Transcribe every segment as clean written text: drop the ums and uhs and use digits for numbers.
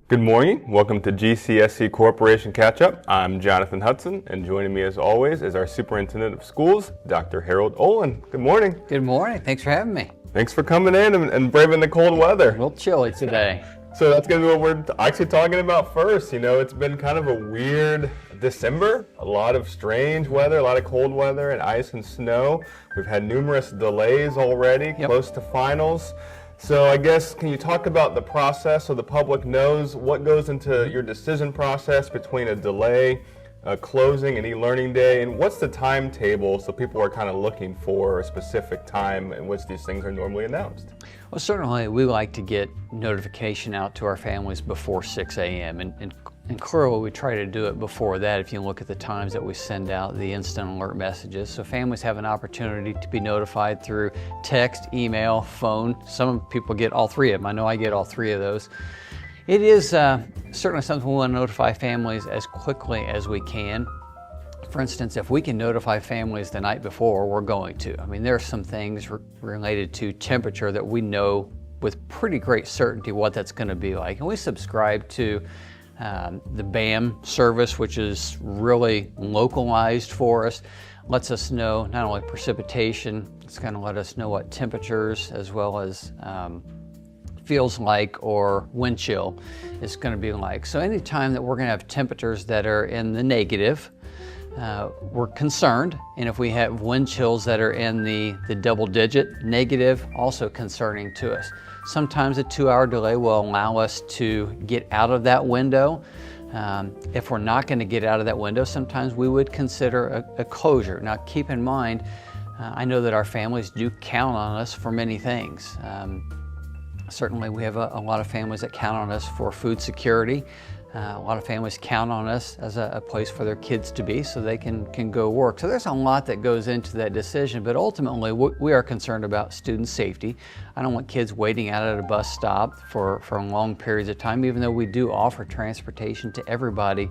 Good morning. Welcome to GCSC Corporation Catchup. I'm Jonathan Hudson, and joining me as always is our Superintendent of Schools, Dr. Harold Olin. Good morning. Good morning. Thanks for having me. Thanks for coming in and braving the cold weather. A little chilly today. So that's going to be what we're actually talking about first. You know, it's been kind of a weird December. A lot of strange weather, a lot of cold weather and ice and snow. We've had numerous delays already, close to finals. So I guess, can you talk about the process so the public knows what goes into your decision process between a delay, a closing, an e-learning day, and what's the timetable so people are kind of looking for a specific time in which these things are normally announced? Well, certainly we like to get notification out to our families before 6 a.m. And clearly we try to do it before that if you look at the times that we send out the instant alert messages. So families have an opportunity to be notified through text, email, phone. Some people get all three of them. I know I get all three of those. It is certainly something we want to notify families as quickly as we can. For instance, if we can notify families the night before, we're going to. I mean, there are some things related to temperature that we know with pretty great certainty what that's going to be like. And we subscribe to the BAM service, which is really localized for us, lets us know not only precipitation, it's going to let us know what temperatures as well as feels like or wind chill is going to be like. So anytime that we're going to have temperatures that are in the negative, we're concerned, and if we have wind chills that are in the double digit negative, also concerning to us. Sometimes a 2-hour delay will allow us to get out of that window. If we're not going to get out of that window, sometimes we would consider a closure. Now keep in mind, I know that our families do count on us for many things. Certainly we have a lot of families that count on us for food security. A lot of families count on us as a place for their kids to be so they can go work. So there's a lot that goes into that decision, but ultimately we are concerned about student safety. I don't want kids waiting out at a bus stop for long periods of time, even though we do offer transportation to everybody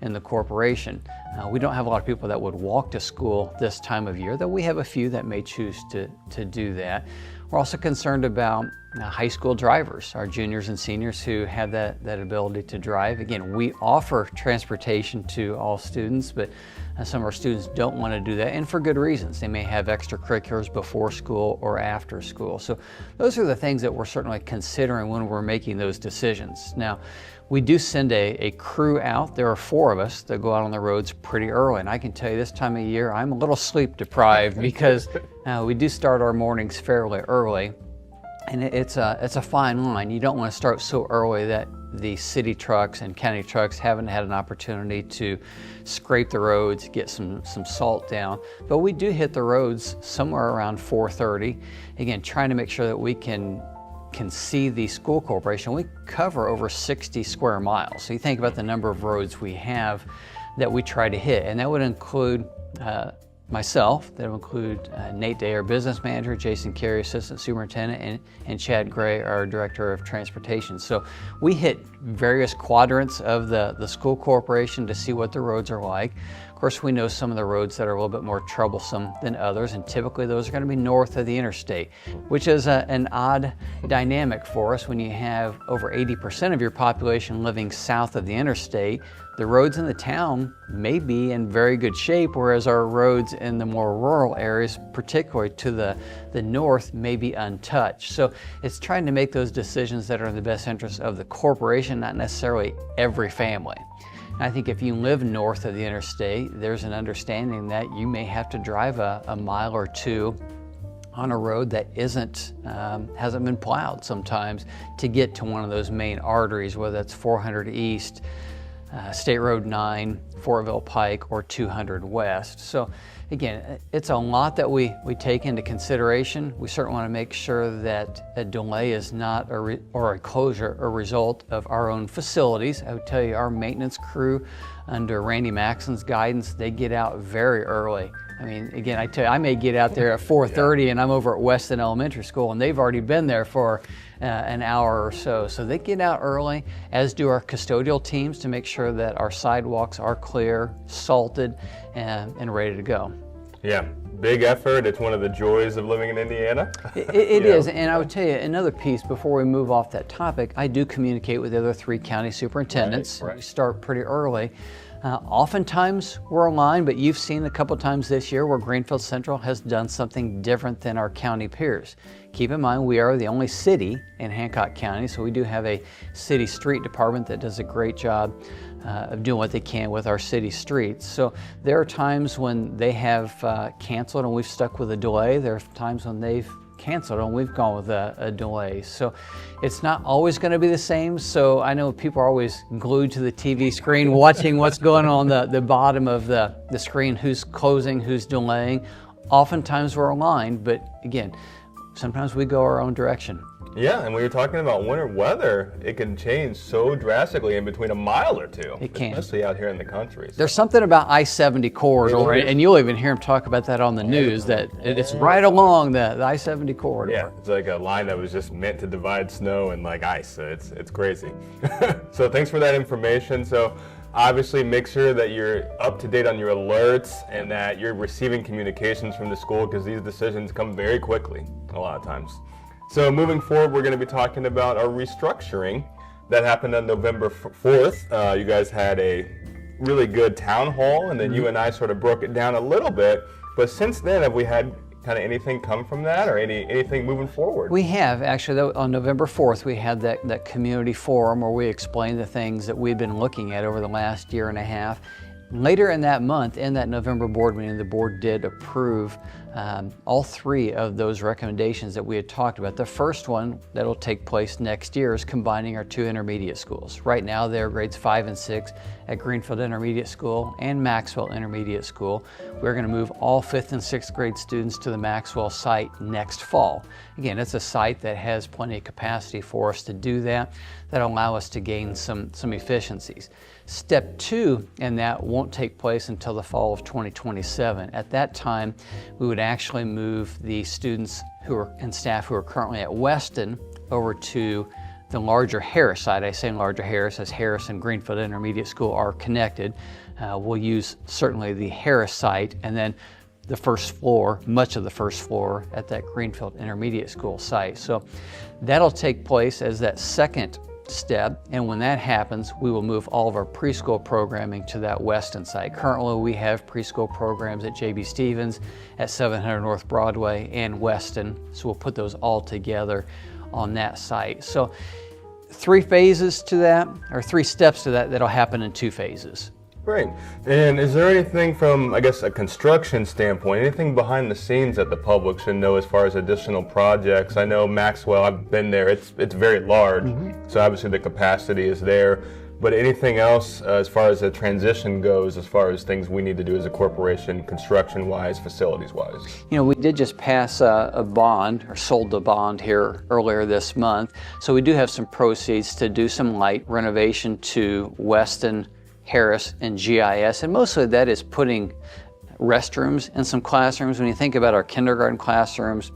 in the corporation. We don't have a lot of people that would walk to school this time of year, though we have a few that may choose to do that. We're also concerned about high school drivers, our juniors and seniors who have that ability to drive. Again, we offer transportation to all students, but some of our students don't want to do that, and for good reasons. They may have extracurriculars before school or after school. So those are the things that we're certainly considering when we're making those decisions. Now, we do send a crew out. There are 4 of us that go out on the roads pretty early, and I can tell you this time of year, I'm a little sleep deprived because we do start our mornings fairly early. And it's a fine line. You don't want to start so early that the city trucks and county trucks haven't had an opportunity to scrape the roads, get some salt down. But we do hit the roads somewhere around 4:30. Again, trying to make sure that we can see the school corporation. We cover over 60 square miles. So you think about the number of roads we have that we try to hit, and that would include myself, that will include Nate Day, our business manager, Jason Carey, assistant superintendent, and Chad Gray, our director of transportation. So we hit various quadrants of the school corporation to see what the roads are like. Of course, we know some of the roads that are a little bit more troublesome than others, and typically those are going to be north of the interstate, which is an odd dynamic for us when you have over 80% of your population living south of the interstate. The roads in the town may be in very good shape, whereas our roads in the more rural areas, particularly to the north, may be untouched. So it's trying to make those decisions that are in the best interest of the corporation, not necessarily every family. And I think if you live north of the interstate, there's an understanding that you may have to drive a mile or two on a road that hasn't been plowed sometimes to get to one of those main arteries, whether that's 400 East, State Road 9, Fortville Pike, or 200 West. So again, it's a lot that we take into consideration. We certainly want to make sure that a delay is not or a closure a result of our own facilities. I would tell you our maintenance crew under Randy Maxon's guidance, they get out very early. I mean, again, I tell you, I may get out there at 4:30 and I'm over at Weston Elementary School and they've already been there for an hour or so. So they get out early, as do our custodial teams, to make sure that our sidewalks are clear, salted, and ready to go. Yeah, big effort. It's one of the joys of living in Indiana. It is, and I would tell you another piece before we move off that topic. I do communicate with the other 3 county superintendents. Right. We start pretty early. Oftentimes we're aligned, but you've seen a couple times this year where Greenfield Central has done something different than our county peers. Keep in mind, we are the only city in Hancock County, so we do have a city street department that does a great job of doing what they can with our city streets. So there are times when they have canceled and we've stuck with a delay. There are times when they've canceled and we've gone with a delay. So it's not always going to be the same. So I know people are always glued to the TV screen watching what's going on the bottom of the screen, who's closing, who's delaying. Oftentimes we're aligned, but again, sometimes we go our own direction. Yeah, and when you're talking about winter weather, it can change so drastically in between a mile or two. It can. Especially out here in the country. So. There's something about I-70 corridor, and you'll even hear them talk about that on the news, that it's right along the I-70 corridor. Yeah, it's like a line that was just meant to divide snow and like ice. It's crazy. So thanks for that information. So obviously make sure that you're up to date on your alerts and that you're receiving communications from the school, because these decisions come very quickly a lot of times. So moving forward, we're going to be talking about our restructuring that happened on November 4th. You guys had a really good town hall, and then you and I sort of broke it down a little bit. But since then, have we had kind of anything come from that, or anything moving forward? We have, actually. On November 4th, we had that community forum where we explained the things that we've been looking at over the last year and a half. Later in that month, in that November board meeting, the board did approve all 3 of those recommendations that we had talked about. The first one that'll take place next year is combining our 2 intermediate schools. Right now, they're grades 5 and 6 at Greenfield Intermediate School and Maxwell Intermediate School. We're going to move all 5th and 6th grade students to the Maxwell site next fall. Again, it's a site that has plenty of capacity for us to do that. That'll allow us to gain some efficiencies. Step 2, and that won't take place until the fall of 2027. At that time, we would actually move the students and staff who are currently at Weston over to the larger Harris site. I say larger Harris as Harris and Greenfield Intermediate School are connected. We'll use certainly the Harris site, and then the first floor, much of the first floor at that Greenfield Intermediate School site. So that'll take place as that second step, and when that happens, we will move all of our preschool programming to that Weston site. Currently, we have preschool programs at J.B. Stevens, at 700 North Broadway, and Weston, so we'll put those all together on that site. So 3 phases to that, or 3 steps to that, that'll happen in 2 phases. Great. And is there anything from, I guess, a construction standpoint, anything behind the scenes that the public should know as far as additional projects? I know Maxwell, I've been there, it's very large, so obviously the capacity is there. But anything else as far as the transition goes, as far as things we need to do as a corporation, construction-wise, facilities-wise? You know, we did just pass a bond, or sold the bond here earlier this month. So we do have some proceeds to do some light renovation to Weston, Harris, and GIS, and mostly that is putting restrooms in some classrooms. When you think about our kindergarten classrooms,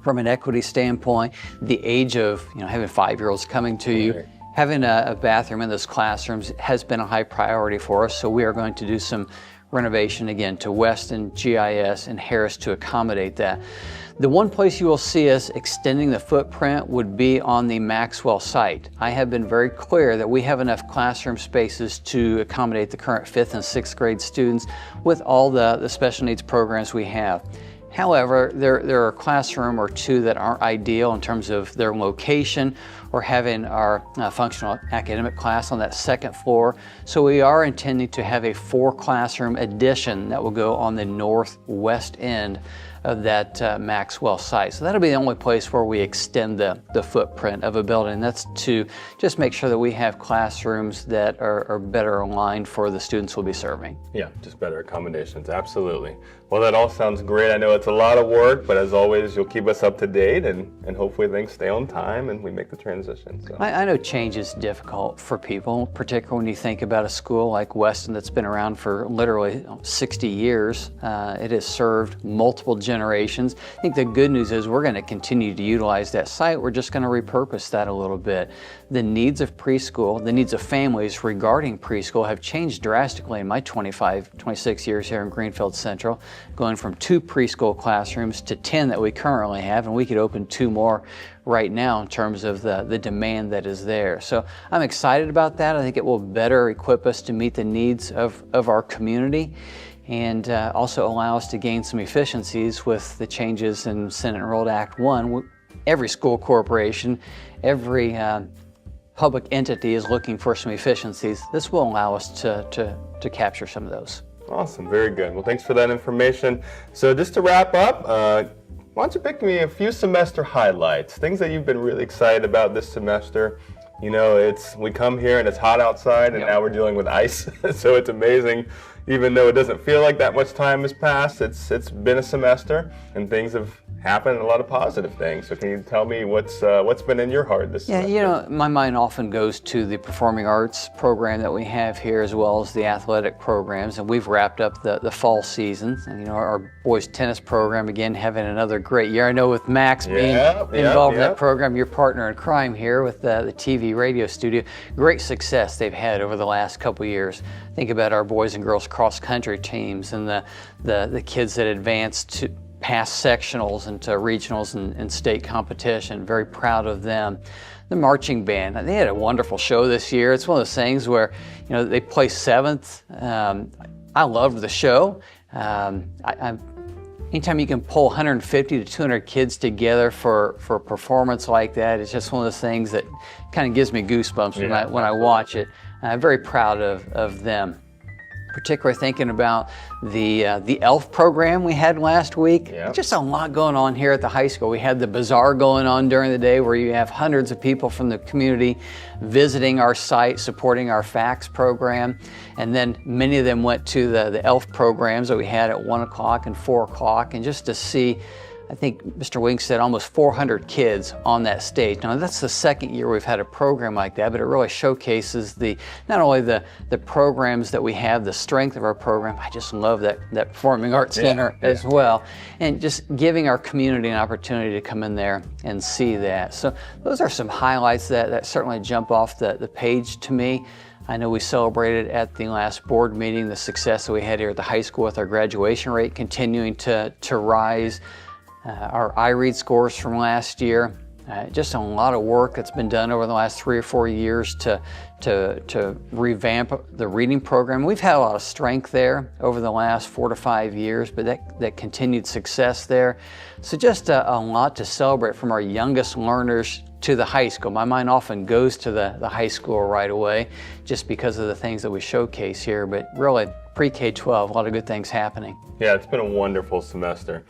from an equity standpoint, the age of having 5-year-olds coming to you, having a bathroom in those classrooms has been a high priority for us. So we are going to do some renovation again to Weston, GIS, and Harris to accommodate that. The one place you will see us extending the footprint would be on the Maxwell site. I have been very clear that we have enough classroom spaces to accommodate the current 5th and 6th grade students with all the special needs programs we have. However, there are a classroom or 2 that aren't ideal in terms of their location or having our functional academic class on that 2nd floor. So we are intending to have a 4 classroom addition that will go on the northwest end of that Maxwell site. So that'll be the only place where we extend the footprint of a building. That's to just make sure that we have classrooms that are better aligned for the students we'll be serving. Yeah, just better accommodations, absolutely. Well, that all sounds great. I know it's a lot of work, but as always, you'll keep us up to date, and hopefully things stay on time and we make the transition transition. So. I know change is difficult for people, particularly when you think about a school like Weston that's been around for literally 60 years. It has served multiple generations. I think the good news is we're going to continue to utilize that site. We're just going to repurpose that a little bit. The needs of preschool, the needs of families regarding preschool have changed drastically in my 26 years here in Greenfield Central, going from 2 preschool classrooms to 10 that we currently have, and we could open 2 more right now in terms of the demand that is there. So I'm excited about that. I think it will better equip us to meet the needs of our community, and also allow us to gain some efficiencies with the changes in Senate Enrolled Act 1. Every school corporation, every public entity is looking for some efficiencies. This will allow us to capture some of those. Awesome, very good. Well, thanks for that information. So just to wrap up, why don't you pick me a few semester highlights, things that you've been really excited about this semester. You know, we come here and it's hot outside, and now we're dealing with ice, so it's amazing. Even though it doesn't feel like that much time has passed, it's been a semester, and things have happened, a lot of positive things. So can you tell me what's been in your heart this semester? Yeah, you know, my mind often goes to the performing arts program that we have here, as well as the athletic programs, and we've wrapped up the fall season. And you know, our boys tennis program, again, having another great year. I know with Max being involved in that program, your partner in crime here with the TV radio studio, great success they've had over the last couple years. Think about our boys and girls cross country teams and the kids that advanced to past sectionals and to regionals and state competition. Very proud of them. The marching band, they had a wonderful show this year. It's one of those things where, you know, they placed 7th. I loved the show. Anytime you can pull 150 to 200 kids together for a performance like that, it's just one of those things that kind of gives me goosebumps when I watch it. I'm very proud of them. Particularly thinking about the ELF program we had last week. Yep. Just a lot going on here at the high school. We had the bazaar going on during the day where you have hundreds of people from the community visiting our site, supporting our FACS program. And then many of them went to the ELF programs that we had at 1 o'clock and 4 o'clock. And just to see, I think Mr. Wink said almost 400 kids on that stage. Now that's the second year we've had a program like that, but it really showcases not only the programs that we have, the strength of our program. I just love that Performing Arts Center as well, and just giving our community an opportunity to come in there and see that. So those are some highlights that certainly jump off the page to me. I know we celebrated at the last board meeting the success that we had here at the high school with our graduation rate continuing to rise. Our iRead scores from last year, just a lot of work that's been done over the last 3 or 4 years to revamp the reading program. We've had a lot of strength there over the last 4 to 5 years, but that continued success there. So just a lot to celebrate from our youngest learners to the high school. My mind often goes to the high school right away just because of the things that we showcase here, but really pre-K-12, a lot of good things happening. Yeah, it's been a wonderful semester.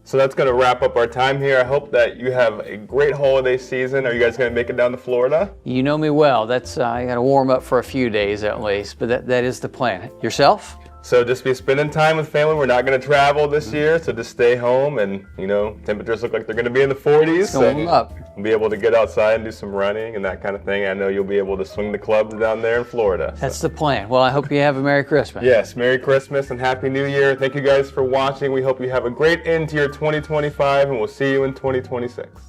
So that's going to wrap up our time here. I hope that you have a great holiday season. Are you guys going to make it down to Florida? You know me well. I got to warm up for a few days at least, but that is the plan. Yourself? So just be spending time with family. We're not going to travel this year, so just stay home. And you know, temperatures look like they're going to be in the 40s. It's going up. Be able to get outside and do some running and that kind of thing. I know you'll be able to swing the clubs down there in Florida. That's the plan. Well, I hope you have a Merry Christmas. Yes, Merry Christmas and Happy New Year. Thank you guys for watching. We hope you have a great end to your 2025, and we'll see you in 2026.